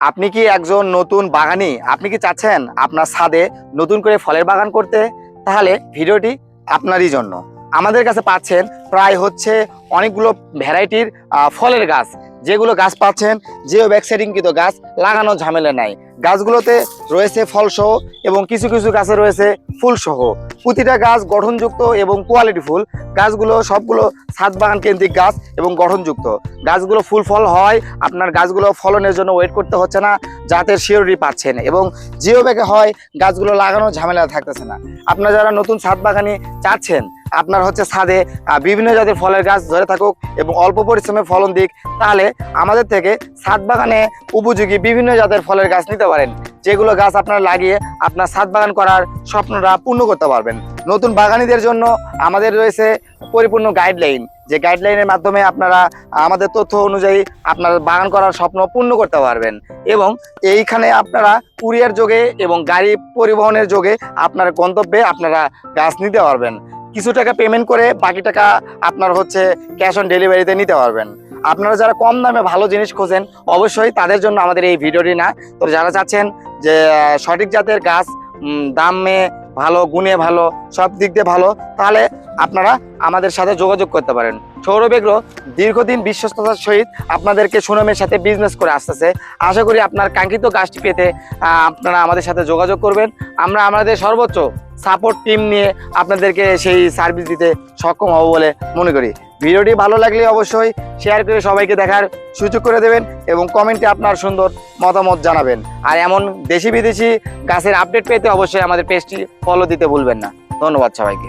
আপনি কি একজন নতুন বাগানী? আপনি কি চাচ্ছেন আপনার ছাদে নতুন করে ফলের বাগান করতে? তাহলে ভিডিওটি আপনারই জন্য। আমাদের কাছে পাচ্ছেন প্রায় অনেকগুলো ভ্যারাইটির ফলের গাছ, যেগুলো গাছ পাচ্ছেন জিও ব্যাকসাইডিংকৃত গাছ, লাগানো ঝামেলা নাই। গাছগুলোতে রয়েছে ফলসহ এবং কিছু কিছু গাছে রয়েছে ফুলসহ। প্রতিটা গাছ গঠনযুক্ত এবং কোয়ালিটিফুল। গাছগুলো সবগুলো ছাদ বাগান কেন্দ্রিক গাছ এবং গঠনযুক্ত। গাছগুলো ফুল ফল হয়, আপনার গাছগুলো ফলনের জন্য ওয়েট করতে হচ্ছে না, জাতের শিওরিটি পাচ্ছেন এবং জিও ব্যাগে হয়, গাছগুলো লাগানোর ঝামেলা থাকতেছে না। আপনারা যারা নতুন ছাদ বাগানি চাচ্ছেন, আপনার ছাদে বিভিন্ন জাতের ফলের গাছ ধরে থাকুক এবং অল্প পরিশ্রমে ফলন দিক, তাহলে আমাদের থেকে ছাদ বাগানে উপযোগী বিভিন্ন জাতের ফলের গাছ নিতে পারেন, যেগুলো গাছ আপনারা লাগিয়ে আপনার ছাদ বাগান করার স্বপ্নটা পূর্ণ করতে পারবেন। নতুন বাগানীদের জন্য আমাদের রয়েছে পরিপূর্ণ গাইডলাইন, যে গাইডলাইনের মাধ্যমে আপনারা আমাদের তথ্য অনুযায়ী আপনার বাগান করার স্বপ্ন পূর্ণ করতে পারবেন। এবং এইখানে আপনারা কুরিয়ার যোগে এবং গাড়ি পরিবহনের যোগে আপনার গন্তব্যে আপনারা গাছ নিতে পারবেন। কিছু টাকা পেমেন্ট করে বাকি টাকা আপনার ক্যাশ অন ডেলিভারিতে নিতে পারবেন। আপনারা যারা কম দামে ভালো জিনিস খোঁজেন, অবশ্যই তাদের জন্য আমাদের এই ভিডিওটি না। তো যারা চাচ্ছেন যে সঠিক জাতের গাছ, দামে ভালো, গুণে ভালো, সব দিক দিয়ে ভালো, তাহলে আপনারা আমাদের সাথে যোগাযোগ করতে পারেন। সৌরভ এগ্রো দীর্ঘদিন বিশ্বস্ততার সহিত আপনাদেরকে সুনামের সাথে বিজনেস করে আসতেছে। আশা করি আপনার কাঙ্ক্ষিত গাছটি পেতে আপনারা আমাদের সাথে যোগাযোগ করবেন। আমরা আমাদের সর্বোচ্চ সাপোর্ট টিম নিয়ে আপনাদেরকে সেই সার্ভিস দিতে সক্ষম হব বলে মনে করি। ভিডিওটি ভালো লাগলে অবশ্যই শেয়ার করে সবাইকে দেখার সুযোগ করে দেবেন এবং কমেন্টে আপনার সুন্দর মতামত জানাবেন। আর এমন দেশি বিদেশি গাছের আপডেট পেতে অবশ্যই আমাদের পেজটি ফলো দিতে ভুলবেন না। ধন্যবাদ সবাইকে।